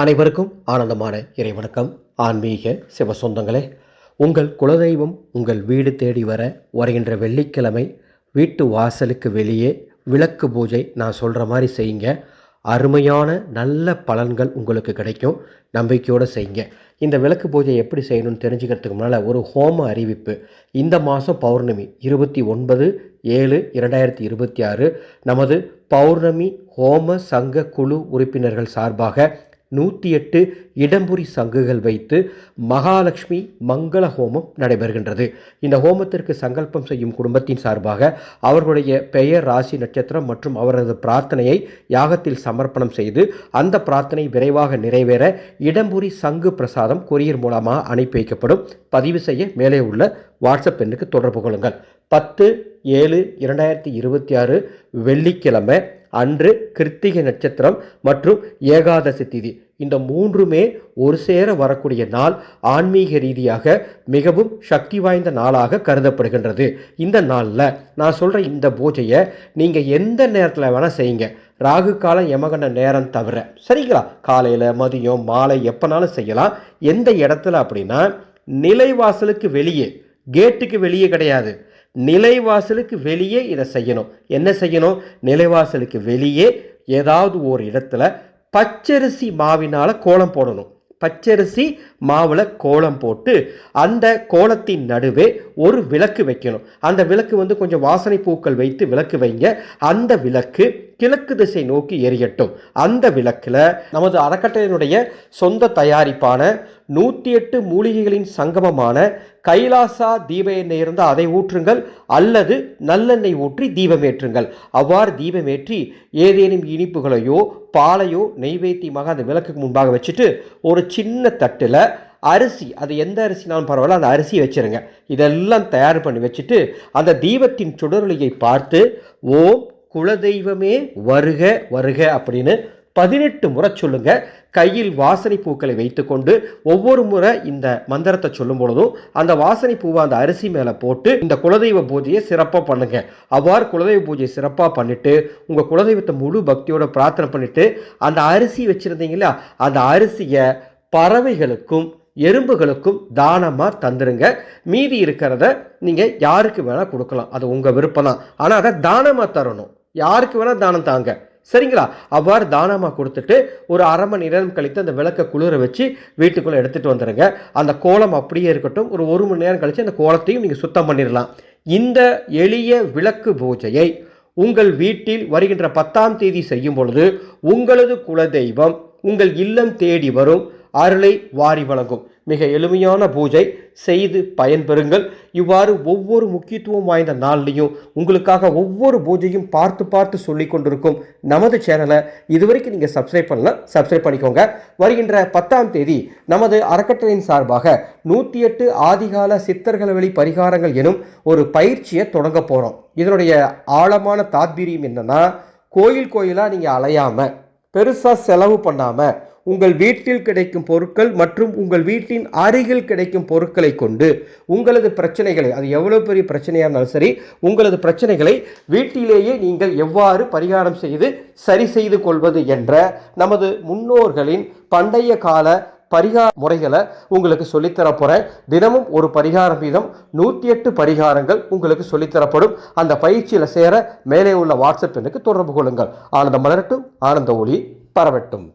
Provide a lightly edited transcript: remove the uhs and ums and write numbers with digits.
அனைவருக்கும் ஆனந்தமான இறைவணக்கம். ஆன்மீக சிவ சொந்தங்களே, உங்கள் குலதெய்வம் உங்கள் வீடு தேடி வருகின்ற வெள்ளிக்கிழமை வீட்டு வாசலுக்கு வெளியே விளக்கு பூஜை நான் சொல்கிற மாதிரி செய்யுங்க. அருமையான நல்ல பலன்கள் உங்களுக்கு கிடைக்கும். நம்பிக்கையோடு செய்யுங்க. இந்த விளக்கு பூஜை எப்படி செய்யணும்னு தெரிஞ்சுக்கிறதுக்கு முன்னால் ஒரு ஹோம அறிவிப்பு. இந்த மாதம் பௌர்ணமி 29/7/2026 நமது பௌர்ணமி ஹோம சங்க குழு உறுப்பினர்கள் சார்பாக 108 இடம்புரி சங்குகள் வைத்து மகாலட்சுமி மங்கள ஹோமம் நடைபெறுகின்றது. இந்த ஹோமத்திற்கு சங்கல்பம் செய்யும் குடும்பத்தின் சார்பாக அவர்களுடைய பெயர், ராசி, நட்சத்திரம் மற்றும் அவரது பிரார்த்தனையை யாகத்தில் சமர்ப்பணம் செய்து அந்த பிரார்த்தனை விரைவாக நிறைவேற இடம்புரி சங்கு பிரசாதம் கொரியர் மூலமாக அனுப்பி வைக்கப்படும். பதிவு செய்ய மேலே உள்ள வாட்ஸ்அப் எண்ணுக்கு தொடர்பு கொள்ளுங்கள். 10/7/2026 வெள்ளிக்கிழமை அன்று கிருத்திகை நட்சத்திரம் மற்றும் ஏகாதசி திதி, இந்த மூன்றுமே ஒரு சேர வரக்கூடிய நாள் ஆன்மீக ரீதியாக மிகவும் சக்தி வாய்ந்த நாளாக கருதப்படுகின்றது. இந்த நாளில் நான் சொல்கிற இந்த பூஜையை நீங்கள் எந்த நேரத்தில் வேணால் செய்யுங்க. ராகு காலம், யமகண்ட நேரம் தவிர, சரிங்களா? காலையில், மதியம், மாலை எப்போனாலும் செய்யலாம். எந்த இடத்துல அப்படின்னா, நிலைவாசலுக்கு வெளியே, கேட்டுக்கு வெளியே கிடையாது, நிலைவாசலுக்கு வெளியே இதை செய்யணும். என்ன செய்யணும்? நிலைவாசலுக்கு வெளியே ஏதாவது ஒரு இடத்துல பச்சரிசி மாவினால் கோலம் போடணும். பச்சரிசி மாவில் கோலம் போட்டு அந்த கோலத்தின் நடுவே ஒரு விளக்கு வைக்கணும். அந்த விளக்கு கொஞ்சம் வாசனை பூக்கள் வைத்து விளக்கு வைங்க. அந்த விளக்கு கிழக்கு திசை நோக்கி எரியட்டும். அந்த விளக்கில் நமது அறக்கட்டளையினுடைய சொந்த தயாரிப்பான 108 மூலிகைகளின் சங்கமமான கைலாசா தீப எண்ணெய் இருந்தால் அதை ஊற்றுங்கள், அல்லது நல்லெண்ணெய் ஊற்றி தீபமேற்றுங்கள். அவ்வாறு தீபமேற்றி ஏதேனும் இனிப்புகளையோ பாலையோ நெய்வேத்தியமாக அந்த விளக்குக்கு முன்பாக வச்சுட்டு ஒரு சின்ன தட்டில் அரிசி, அது எந்த அரிசினாலும் பரவாயில்ல, அந்த அரிசி வச்சுருங்க. இதெல்லாம் தயார் பண்ணி வச்சுட்டு அந்த தீபத்தின் சுடரொளியை பார்த்து ஓம் குலதெய்வமே வருக வருக அப்படின்னு 18 முறை சொல்லுங்க. கையில் வாசனை பூக்களை வைத்துக்கொண்டு ஒவ்வொரு முறை இந்த மந்திரத்தை சொல்லும் பொழுதும் அந்த வாசனை பூவை அந்த அரிசி மேலே போட்டு இந்த குலதெய்வ பூஜையை சிறப்பாக பண்ணுங்க. அவ்வாறு குலதெய்வ பூஜையை சிறப்பாக பண்ணிட்டு உங்கள் குலதெய்வத்தை முழு பக்தியோட பிரார்த்தனை பண்ணிட்டு அந்த அரிசி வச்சுருந்தீங்களா, அந்த அரிசியை பறவைகளுக்கும் எறும்புகளுக்கும் தானமாக தந்துருங்க. மீதி இருக்கிறத நீங்கள் யாருக்கு வேணால் கொடுக்கலாம், அது உங்கள் விருப்பம் தான். ஆனால் அதை தானமாக தரணும். யாருக்கு வேணால் தானம் தாங்க, சரிங்களா? அவ்வாறு தானமாக கொடுத்துட்டு ஒரு அரை மணி நேரம் கழித்து அந்த விளக்கை குளிர வச்சு வீட்டுக்குள்ளே எடுத்துகிட்டு வந்துடுங்க. அந்த கோலம் அப்படியே இருக்கட்டும். ஒரு 1 மணி நேரம் கழித்து அந்த கோலத்தையும் நீங்கள் சுத்தம் பண்ணிடலாம். இந்த எளிய விளக்கு பூஜையை உங்கள் வீட்டில் வருகின்ற 10ஆம் தேதி செய்யும் பொழுது உங்களது குலதெய்வம் உங்கள் இல்லம் தேடி வரும், அருளை வாரி வழங்கும். மிக எளிமையான பூஜை செய்து பயன்பெறுங்கள். இவ்வாறு ஒவ்வொரு முக்கியத்துவம் வாய்ந்த நாள்லையும் உங்களுக்காக ஒவ்வொரு பூஜையும் பார்த்து சொல்லி கொண்டிருக்கும் நமது சேனலை இதுவரைக்கும் நீங்கள் சப்ஸ்கிரைப் பண்ணலாம், சப்ஸ்கிரைப் பண்ணிக்கோங்க. வருகின்ற 10ஆம் தேதி நமது அறக்கட்டளையின் சார்பாக 108 ஆதிகால சித்தர்கள் வழி பரிகாரங்கள் எனும் ஒரு பயிற்சியை தொடங்க போகிறோம். இதனுடைய ஆழமான தாத்பீரியம் என்னன்னா, கோயிலாக நீங்கள் அலையாமல், பெருசாக செலவு பண்ணாமல், உங்கள் வீட்டில் கிடைக்கும் பொருட்கள் மற்றும் உங்கள் வீட்டின் அருகில் கிடைக்கும் பொருட்களை கொண்டு உங்களது பிரச்சனைகளை, அது எவ்வளவு பெரிய பிரச்சனையாக இருந்தாலும் சரி, உங்களது பிரச்சனைகளை வீட்டிலேயே நீங்கள் எவ்வாறு பரிகாரம் செய்து சரி செய்து கொள்வது என்ற நமது முன்னோர்களின் பண்டைய கால பரிகார முறைகளை உங்களுக்கு சொல்லித்தரப்போகிறேன். தினமும் ஒரு பரிகாரம் வீதம் 108 பரிகாரங்கள் உங்களுக்கு சொல்லித்தரப்படும். அந்த பயிற்சியில் சேர மேலே உள்ள வாட்ஸ்அப் எண்ணுக்கு தொடர்பு கொள்ளுங்கள். ஆனந்தம் மலரட்டும், ஆனந்த ஒளி பரவட்டும்.